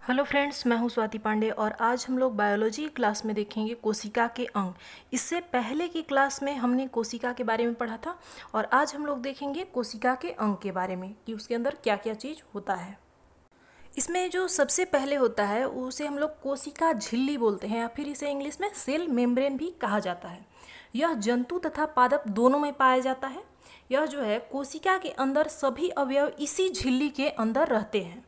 Hello friends, मैं हूं स्वाति पांडे और आज हम लोग बायोलॉजी क्लास में देखेंगे कोशिका के अंग। इससे पहले की क्लास में हमने कोशिका के बारे में पढ़ा था और आज हम लोग देखेंगे कोशिका के अंग के बारे में कि उसके अंदर क्या क्या चीज़ होता है। इसमें जो सबसे पहले होता है उसे हम लोग कोशिका झिल्ली बोलते हैं या फिर इसे इंग्लिश में सेल मेम्ब्रेन भी कहा जाता है। यह जंतु तथा पादप दोनों में पाया जाता है। यह जो है कोशिका के अंदर सभी अवयव इसी झिल्ली के अंदर रहते हैं।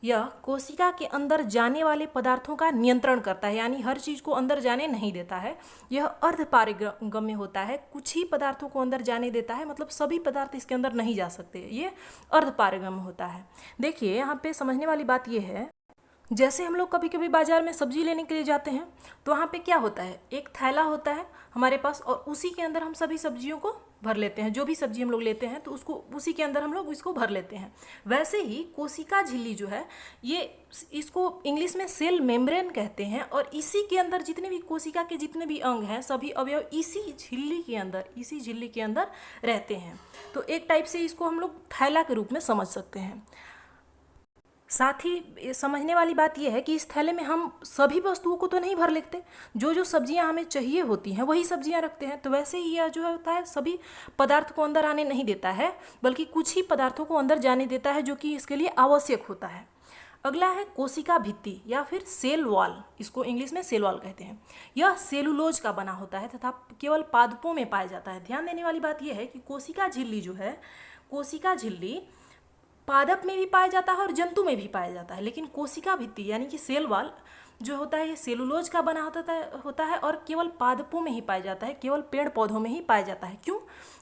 यह कोशिका के अंदर जाने वाले पदार्थों का नियंत्रण करता है, यानी हर चीज़ को अंदर जाने नहीं देता है। यह अर्धपारगम्य होता है, कुछ ही पदार्थों को अंदर जाने देता है, मतलब सभी पदार्थ इसके अंदर नहीं जा सकते। ये अर्धपारगम्य होता है। देखिए यहाँ पे समझने वाली बात यह है, जैसे हम लोग कभी कभी बाजार में सब्जी लेने के लिए जाते हैं तो वहाँ पे क्या होता है, एक थैला होता है हमारे पास और उसी के अंदर हम सभी सब्जियों को भर लेते हैं। जो भी सब्जी हम लोग लेते हैं तो उसको उसी के अंदर हम लोग इसको भर लेते हैं। वैसे ही कोशिका झिल्ली जो है ये, इसको इंग्लिश में सेल मेम्ब्रेन कहते हैं और इसी के अंदर जितने भी कोशिका के जितने भी अंग हैं सभी अवयव इसी झिल्ली के अंदर रहते हैं। तो एक टाइप से इसको हम लोग थैला के रूप में समझ सकते हैं। साथ ही समझने वाली बात यह है कि इस थैले में हम सभी वस्तुओं को तो नहीं भर लेते, जो जो सब्जियां हमें चाहिए होती हैं वही सब्जियां रखते हैं। तो वैसे ही यह जो होता है सभी पदार्थ को अंदर आने नहीं देता है, बल्कि कुछ ही पदार्थों को अंदर जाने देता है जो कि इसके लिए आवश्यक होता है। अगला है कोशिका भित्ति या फिर सेल वॉल, इसको इंग्लिश में सेल वॉल कहते हैं। यह सेलुलोज का बना होता है तथा केवल पादपों में पाया जाता है। ध्यान देने वाली बात यह है कि कोशिका झिल्ली जो है, कोशिका झिल्ली पादप में भी पाया जाता है और जंतु में भी पाया जाता है, लेकिन कोशिका भित्ति यानी कि सेल वॉल जो होता है ये सेलुलोज का बना होता है और केवल पादपों में ही पाया जाता है, केवल पेड़ पौधों में ही पाया जाता है। क्यों?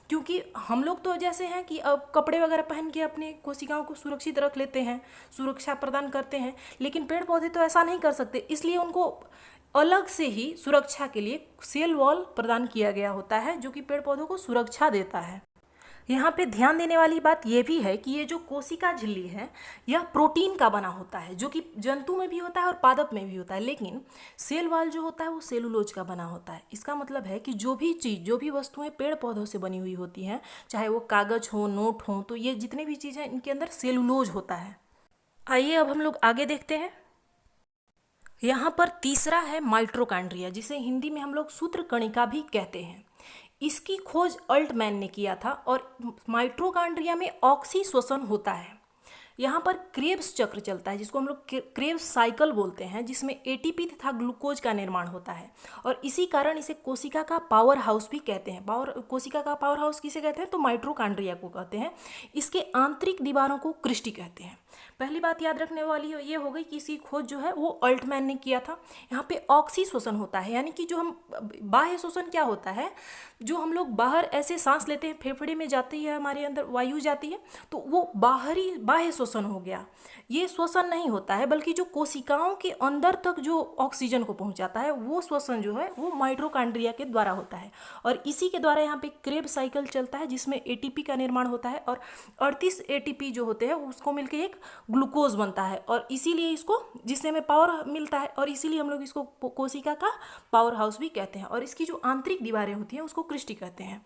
क्योंकि हम लोग तो जैसे हैं कि अब कपड़े वगैरह पहन के अपने कोशिकाओं को सुरक्षित रख लेते हैं, सुरक्षा प्रदान करते हैं, लेकिन पेड़ पौधे तो ऐसा नहीं कर सकते, इसलिए उनको अलग से ही सुरक्षा के लिए सेल वॉल प्रदान किया गया होता है जो कि पेड़ पौधों को सुरक्षा देता है। यहाँ पे ध्यान देने वाली बात यह भी है कि ये जो कोशिका झिल्ली है यह प्रोटीन का बना होता है, जो कि जंतु में भी होता है और पादप में भी होता है, लेकिन सेल वॉल जो होता है वो सेलुलोज का बना होता है। इसका मतलब है कि जो भी चीज़, जो भी वस्तुएं पेड़ पौधों से बनी हुई होती हैं, चाहे वो कागज हो, नोट हो, तो ये जितने भी चीज़ें इनके अंदर सेलुलोज होता है। आइए अब हम लोग आगे देखते हैं। यहाँ पर तीसरा है माइटोकॉन्ड्रिया, जिसे हिंदी में हम लोग सूत्रकणिका भी कहते हैं। इसकी खोज अल्टमैन ने किया था और माइटोकॉन्ड्रिया में ऑक्सी श्वसन होता है। यहाँ पर क्रेब्स चक्र चलता है, जिसको हम लोग क्रेब्स साइकिल बोलते हैं, जिसमें एटीपी तथा ग्लूकोज का निर्माण होता है और इसी कारण इसे कोशिका का पावर हाउस भी कहते हैं। कोशिका का पावर हाउस किसे कहते हैं? तो माइटोकॉन्ड्रिया को कहते हैं। इसके आंतरिक दीवारों को क्रिस्टी कहते हैं। पहली बात याद रखने वाली ये हो गई कि इसकी खोज जो है वो अल्टमैन ने किया था। यहाँ पे ऑक्सी श्वसन होता है, यानी कि जो हम बाह्य श्वसन क्या होता है, जो हम लोग बाहर ऐसे सांस लेते हैं, फेफड़े में जाती है, हमारे अंदर वायु जाती है, तो वो बाह्य श्वसन हो गया। ये श्वसन नहीं होता है, बल्कि जो कोशिकाओं के अंदर तक जो ऑक्सीजन को पहुंचाता है वो श्वसन जो है वो माइटोकॉन्ड्रिया के द्वारा होता है और इसी के द्वारा यहाँ पे क्रेब साइकिल चलता है, जिसमें एटीपी का निर्माण होता है और 38 एटीपी जो होते हैं उसको मिलकर एक ग्लूकोज बनता है और इसीलिए इसको, जिससे हमें पावर मिलता है और इसीलिए हम लोग इसको कोशिका का पावर हाउस भी कहते हैं और इसकी जो आंतरिक दीवारें होती हैं उसको क्रिस्टी कहते हैं।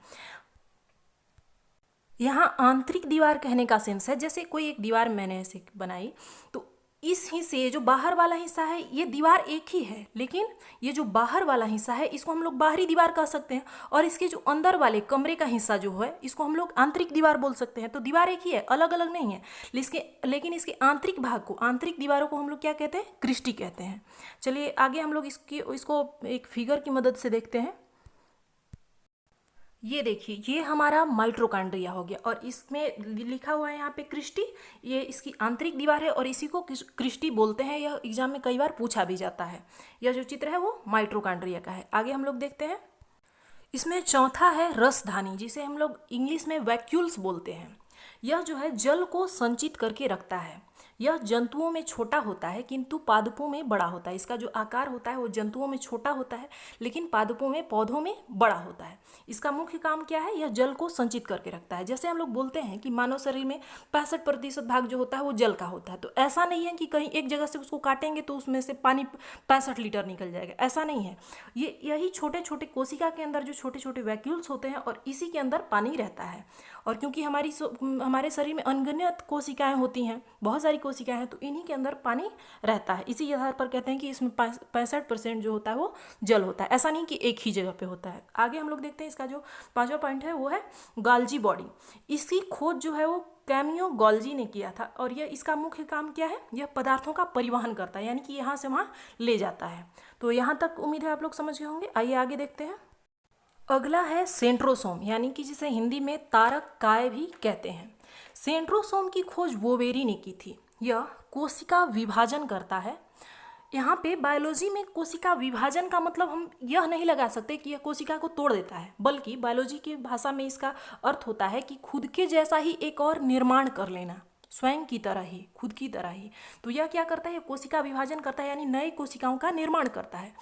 यहाँ आंतरिक दीवार कहने का सेंस है, जैसे कोई एक दीवार मैंने ऐसे बनाई तो इस हिस्से, जो बाहर वाला हिस्सा है, ये दीवार एक ही है, लेकिन ये जो बाहर वाला हिस्सा है इसको हम लोग बाहरी दीवार कह सकते हैं और इसके जो अंदर वाले कमरे का हिस्सा जो है इसको हम लोग आंतरिक दीवार बोल सकते हैं। तो दीवार एक ही है, अलग अलग नहीं है, लेकिन इसके आंतरिक भाग को, आंतरिक दीवारों को हम लोग क्या कहते हैं? क्रिस्टी कहते हैं। चलिए आगे हम लोग इसको एक फिगर की मदद से देखते हैं। ये देखिए, ये हमारा माइटोकॉन्ड्रिया हो गया और इसमें लिखा हुआ है यहाँ पे क्रिस्टी, ये इसकी आंतरिक दीवार है और इसी को क्रिस्टी बोलते हैं। यह एग्जाम में कई बार पूछा भी जाता है। यह जो चित्र है वो माइटोकॉन्ड्रिया का है। आगे हम लोग देखते हैं। इसमें चौथा है रसधानी, जिसे हम लोग इंग्लिश में वैक्यूल्स बोलते हैं। यह जो है जल को संचित करके रखता है। यह जंतुओं में छोटा होता है किंतु पादपों में बड़ा होता है। इसका जो आकार होता है वो जंतुओं में छोटा होता है, लेकिन पादपों में, पौधों में बड़ा होता है। इसका मुख्य काम क्या है? यह जल को संचित करके रखता है। जैसे हम लोग बोलते हैं कि मानव शरीर में 65% भाग जो होता है वो जल का होता है, तो ऐसा नहीं है कि कहीं एक जगह से उसको काटेंगे तो उसमें से पानी 65 लीटर निकल जाएगा, ऐसा नहीं है। यही छोटे छोटे कोशिका के अंदर जो छोटे छोटे वैक्यूल्स होते हैं और इसी के अंदर पानी रहता है। और क्योंकि हमारे शरीर में अनगिनत कोशिकाएं होती हैं, बहुत सारी कोशिकाएं हैं तो इन्हीं के अंदर पानी रहता है। इसी आधार पर कहते हैं कि इसमें 65% जो होता है वो जल होता है। ऐसा नहीं कि एक ही जगह पे होता है। आगे हम लोग देखते हैं इसका जो 5वां पॉइंट है वो है गाल्जी बॉडी। इसकी खोज जो है वो कैमियो गॉल्जी ने किया था और यह इसका मुख्य काम क्या है, यह पदार्थों का परिवहन करता है, यानी कि यहाँ से वहाँ ले जाता है। तो यहाँ तक उम्मीद है आप लोग समझ गए होंगे। आइए आगे देखते हैं। अगला है सेंट्रोसोम, यानी कि जिसे हिंदी में तारक काय भी कहते हैं। सेंट्रोसोम की खोज वोवेरी ने की थी। यह कोशिका विभाजन करता है। यहाँ पे बायोलॉजी में कोशिका विभाजन का मतलब हम यह नहीं लगा सकते कि यह कोशिका को तोड़ देता है, बल्कि बायोलॉजी की भाषा में इसका अर्थ होता है कि खुद के जैसा ही एक और निर्माण कर लेना, स्वयं की तरह ही, खुद की तरह ही। तो यह क्या करता है, यह कोशिका विभाजन करता है, यानी नए कोशिकाओं का निर्माण करता है।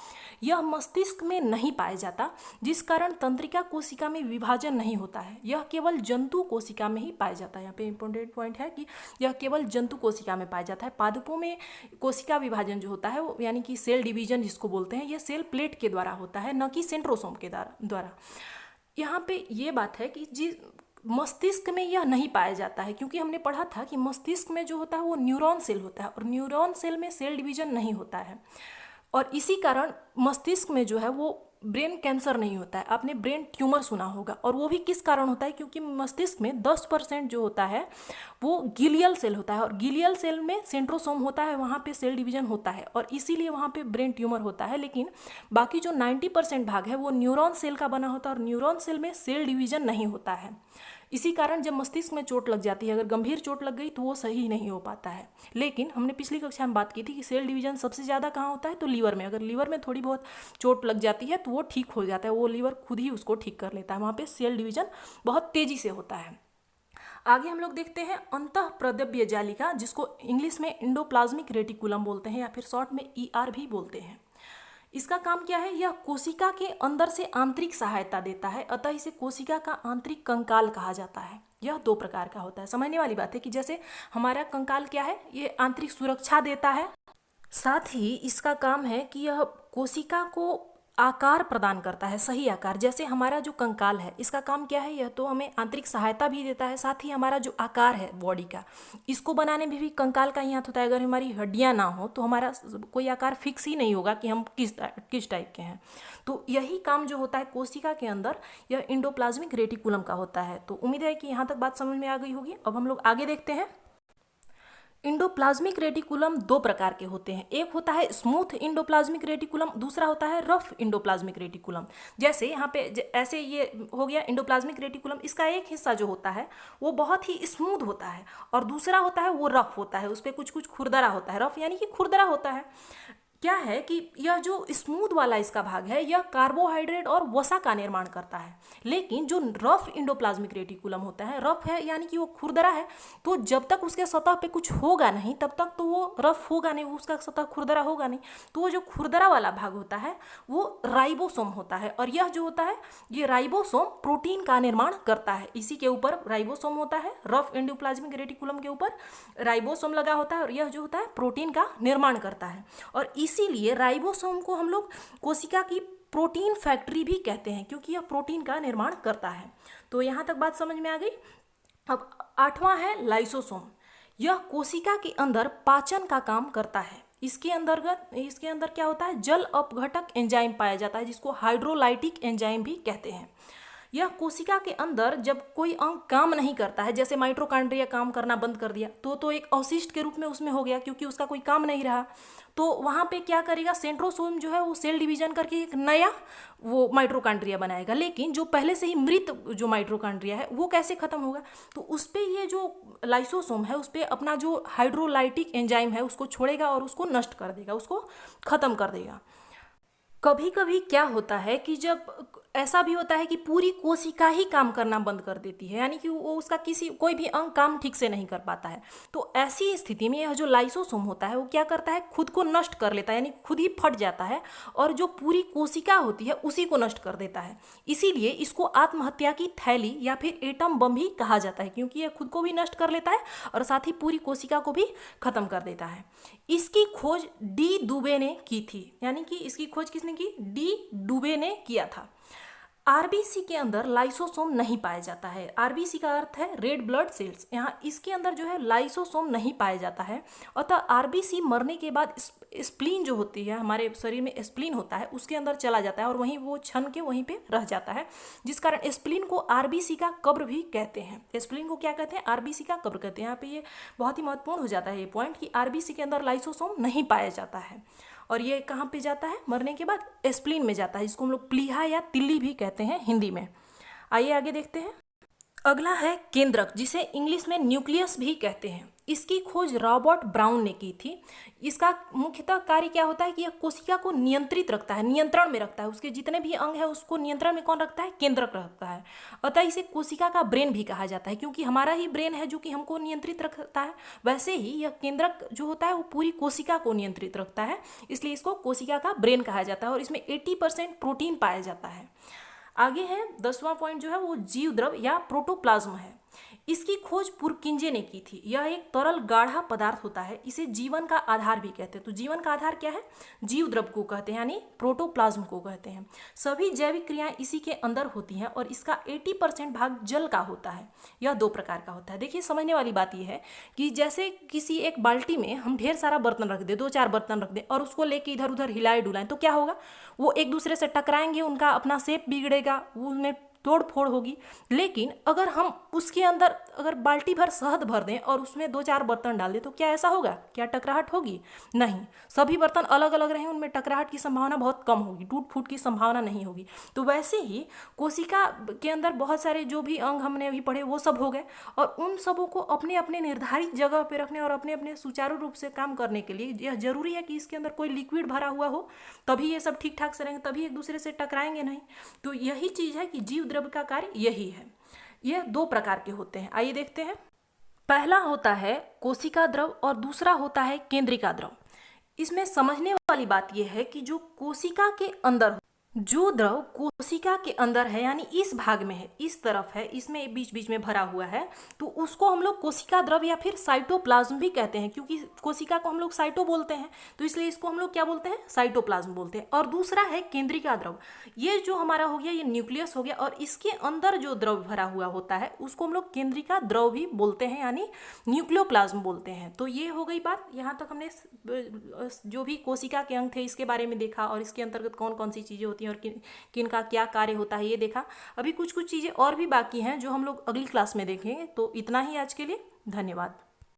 यह मस्तिष्क में नहीं पाया जाता, जिस कारण तंत्रिका कोशिका में विभाजन नहीं होता है। यह केवल जंतु कोशिका में ही पाया जाता है। यहाँ पे इंपॉर्टेंट पॉइंट है कि यह केवल जंतु कोशिका में पाया जाता है। पादपों में कोशिका विभाजन जो होता है वो, यानी कि सेल डिवीजन जिसको बोलते हैं, यह सेल प्लेट के द्वारा होता है, न कि सेंट्रोसोम के द्वारा। यहाँ पे ये बात है कि जिस मस्तिष्क में यह नहीं पाया जाता है, क्योंकि हमने पढ़ा था कि मस्तिष्क में जो होता है वो न्यूरॉन सेल होता है और न्यूरॉन सेल में सेल डिवीजन नहीं होता है, और इसी कारण मस्तिष्क में जो है वो ब्रेन कैंसर नहीं होता है। आपने ब्रेन ट्यूमर सुना होगा, और वो भी किस कारण होता है, क्योंकि मस्तिष्क में 10% जो होता है वो गिलियल सेल होता है, और गिलियल सेल में सेंट्रोसोम होता है, वहाँ पे सेल डिवीजन होता है, और इसीलिए वहाँ पे ब्रेन ट्यूमर होता है। लेकिन बाकी जो 90% भाग है वो न्यूरॉन सेल का बना होता है, और न्यूरॉन सेल में सेल डिवीजन नहीं होता है। इसी कारण जब मस्तिष्क में चोट लग जाती है, अगर गंभीर चोट लग गई तो वो सही नहीं हो पाता है। लेकिन हमने पिछली कक्षा में बात की थी कि सेल डिवीजन सबसे ज़्यादा कहाँ होता है, तो लीवर में। अगर लीवर में थोड़ी बहुत चोट लग जाती है तो वो ठीक हो जाता है, वो लीवर खुद ही उसको ठीक कर लेता है, वहाँ पे सेल डिवीजन बहुत तेज़ी से होता है। आगे हम लोग देखते हैं अंतःप्रद्रव्य जालिका, जिसको इंग्लिश में एंडोप्लाज्मिक रेटिकुलम बोलते हैं, या फिर शॉर्ट में ER भी बोलते हैं। इसका काम क्या है, यह कोशिका के अंदर से आंतरिक सहायता देता है, अतः इसे कोशिका का आंतरिक कंकाल कहा जाता है। यह 2 प्रकार का होता है। समझने वाली बात है कि जैसे हमारा कंकाल क्या है, ये आंतरिक सुरक्षा देता है, साथ ही इसका काम है कि यह कोशिका को आकार प्रदान करता है, सही आकार। जैसे हमारा जो कंकाल है, इसका काम क्या है, यह तो हमें आंतरिक सहायता भी देता है, साथ ही हमारा जो आकार है बॉडी का, इसको बनाने में भी कंकाल का ही हाथ होता है। अगर हमारी हड्डियां ना हो तो हमारा कोई आकार फिक्स ही नहीं होगा कि हम किस टाइप के हैं। तो यही काम जो होता है कोशिका के अंदर, यह एंडोप्लाज्मिक रेटिकुलम का होता है। तो उम्मीद है कि यहाँ तक बात समझ में आ गई होगी। अब हम लोग आगे देखते हैं। इंडोप्लाज्मिक रेटिकुलम 2 प्रकार के होते हैं। एक होता है स्मूथ इंडोप्लाज्मिक रेटिकुलम, दूसरा होता है रफ इंडोप्लाज्मिक रेटिकुलम। जैसे यहाँ पे ऐसे ये हो गया इंडोप्लाज्मिक रेटिकुलम, इसका एक हिस्सा जो होता है वो बहुत ही स्मूथ होता है, और दूसरा होता है वो रफ होता है, उस पर कुछ कुछ खुरदरा होता है। रफ यानी कि खुरदरा होता है। क्या है कि यह जो स्मूथ वाला इसका भाग है, यह कार्बोहाइड्रेट और वसा का निर्माण करता है। लेकिन जो रफ इंडोप्लाज्मिक रेटिकुलम होता है, रफ है यानी कि वो खुरदरा है, तो जब तक उसके सतह पे कुछ होगा नहीं तब तक तो वो रफ होगा नहीं, उसका सतह खुरदरा होगा नहीं। तो वो जो खुरदरा वाला भाग होता है वो राइबोसोम होता है, और यह जो होता है ये राइबोसोम प्रोटीन का निर्माण करता है। इसी के ऊपर राइबोसोम होता है, रफ इंडोप्लाज्मिक रेटिकुलम के ऊपर राइबोसोम लगा होता है, और यह जो होता है प्रोटीन का निर्माण करता है। और इसीलिए राइबोसोम को हम लोग कोशिका की प्रोटीन फैक्ट्री भी कहते हैं, क्योंकि यह प्रोटीन का निर्माण करता है। तो यहाँ तक बात समझ में आ गई। अब 8वां है लाइसोसोम। यह कोशिका के अंदर पाचन का काम करता है। इसके अंदर क्या होता है, जल अपघटक एंजाइम पाया जाता है, जिसको हाइड्रोलाइटिक एंजाइम भी कहते हैं। यह कोशिका के अंदर जब कोई अंग काम नहीं करता है, जैसे माइटोकॉन्ड्रिया काम करना बंद कर दिया, तो एक अवशिष्ट के रूप में उसमें हो गया, क्योंकि उसका कोई काम नहीं रहा। तो वहाँ पे क्या करेगा, सेंट्रोसोम जो है वो सेल डिवीजन करके एक नया वो माइटोकॉन्ड्रिया बनाएगा। लेकिन जो पहले से ही मृत जो माइटोकॉन्ड्रिया है वो कैसे खत्म होगा, तो उस पर ये जो लाइसोसोम है उस पर अपना जो हाइड्रोलाइटिक एंजाइम है उसको छोड़ेगा और उसको नष्ट कर देगा, उसको खत्म कर देगा। कभी कभी क्या होता है कि जब ऐसा भी होता है कि पूरी कोशिका ही काम करना बंद कर देती है, यानी कि वो उसका कोई भी अंग काम ठीक से नहीं कर पाता है, तो ऐसी स्थिति में यह जो लाइसोसोम होता है वो क्या करता है, खुद को नष्ट कर लेता है, यानी खुद ही फट जाता है और जो पूरी कोशिका होती है उसी को नष्ट कर देता है। इसीलिए इसको आत्महत्या की थैली या फिर एटम बम भी कहा जाता है, क्योंकि यह खुद को भी नष्ट कर लेता है और साथ ही पूरी कोशिका को भी खत्म कर देता है। इसकी खोज डी दुबे ने की थी, यानी कि इसकी खोज किसने की, डी दुबे ने किया था। आरबीसी के अंदर लाइसोसोम नहीं पाया जाता है। आरबीसी का अर्थ है रेड ब्लड सेल्स। यहाँ इसके अंदर जो है लाइसोसोम नहीं पाया जाता है। अतः आरबीसी मरने के बाद स्प्लीन जो होती है, हमारे शरीर में स्प्लीन होता है, उसके अंदर चला जाता है और वहीं वो छन के वहीं पे रह जाता है, जिस कारण स्प्लीन को आरबीसी का कब्र भी कहते हैं। स्प्लीन को क्या कहते हैं? आरबीसी का कब्र कहते हैं। यहाँ पे ये बहुत ही महत्वपूर्ण हो जाता है ये पॉइंट कि आरबीसी के अंदर लाइसोसोम नहीं पाया जाता है। और ये कहाँ पे जाता है? मरने के बाद स्प्लीन में जाता है, जिसको हम लोग प्लीहा या तिल्ली भी कहते हैं हिंदी में। आइए आगे देखते हैं। अगला है केंद्रक, जिसे इंग्लिश में न्यूक्लियस भी कहते हैं। इसकी खोज रॉबर्ट ब्राउन ने की थी। इसका मुख्यतः कार्य क्या होता है कि यह कोशिका को नियंत्रित रखता है, नियंत्रण में रखता है। उसके जितने भी अंग है उसको नियंत्रण में कौन रखता है? केंद्रक रखता है। अतः इसे कोशिका का ब्रेन भी कहा जाता है, क्योंकि हमारा ही ब्रेन है जो कि हमको नियंत्रित रखता है। वैसे ही यह केंद्रक जो होता है वो पूरी कोशिका को नियंत्रित रखता है, इसलिए इसको कोशिका का ब्रेन कहा जाता है। और इसमें 80% प्रोटीन पाया जाता है। आगे है 10वां पॉइंट जो है वो जीव द्रव या प्रोटोप्लाज्म है। इसकी खोज पुरकिंजे ने की थी। यह एक तरल गाढ़ा पदार्थ होता है। इसे जीवन का आधार भी कहते हैं। तो जीवन का आधार क्या है? जीव द्रव को कहते हैं, यानी प्रोटोप्लाज्म को कहते हैं। सभी जैविक क्रियाएं इसी के अंदर होती हैं और इसका 80% भाग जल का होता है। यह 2 प्रकार का होता है। देखिए, समझने वाली बात यह है कि जैसे किसी एक बाल्टी में हम ढेर सारा बर्तन रख दें, 2-4 बर्तन रख दें और उसको लेके इधर उधर हिलाए डुलाएं, तो क्या होगा? वो एक दूसरे से टकराएंगे, उनका अपना शेप बिगड़ेगा, उनमें तोड़ फोड़ होगी। लेकिन अगर हम उसके अंदर अगर बाल्टी भर शहद भर दें और उसमें 2-4 बर्तन डाल दें, तो क्या ऐसा होगा? क्या टकराहट होगी? नहीं। सभी बर्तन अलग अलग रहें, उनमें टकराहट की संभावना बहुत कम होगी, टूट फूट की संभावना नहीं होगी। तो वैसे ही कोशिका के अंदर बहुत सारे जो भी अंग हमने अभी पढ़े वो सब हो गए, और उन सबों को अपने अपने निर्धारित जगह पर रखने और अपने अपने सुचारू रूप से काम करने के लिए यह जरूरी है कि इसके अंदर कोई लिक्विड भरा हुआ हो, तभी ये सब ठीक ठाक से रहेंगे, तभी एक दूसरे से टकराएंगे नहीं। तो यही चीज़ है कि जीव द्रव का कार्य यही है। ये 2 प्रकार के होते हैं। आइए देखते हैं। पहला होता है कोशिका द्रव और दूसरा होता है केंद्रिका द्रव। इसमें समझने वाली बात यह है कि जो कोशिका के अंदर जो द्रव कोशिका के अंदर है, यानी इस भाग में है, इस तरफ है, इसमें बीच बीच में भरा हुआ है, तो उसको हम लोग कोशिका द्रव या फिर साइटोप्लाज्म भी कहते हैं। क्योंकि कोशिका को हम लोग साइटो बोलते हैं, तो इसलिए इसको हम लोग क्या बोलते हैं? साइटोप्लाज्म बोलते हैं। और दूसरा है केंद्रिका द्रव। ये जो हमारा हो गया, ये न्यूक्लियस हो गया, और इसके अंदर जो द्रव भरा हुआ होता है उसको हम लोग केंद्रिका द्रव भी बोलते हैं, यानी न्यूक्लियोप्लाज्म बोलते हैं। तो ये हो गई बात। यहाँ तक हमने जो भी कोशिका के अंग थे इसके बारे में देखा, और इसके अंतर्गत कौन कौन सी चीज़ें होती हैं और किन का क्या कार्य होता है ये देखा। अभी कुछ कुछ चीज़ें और भी बाकी हैं जो हम लोग अगली क्लास में देखेंगे। तो इतना ही आज के लिए, धन्यवाद।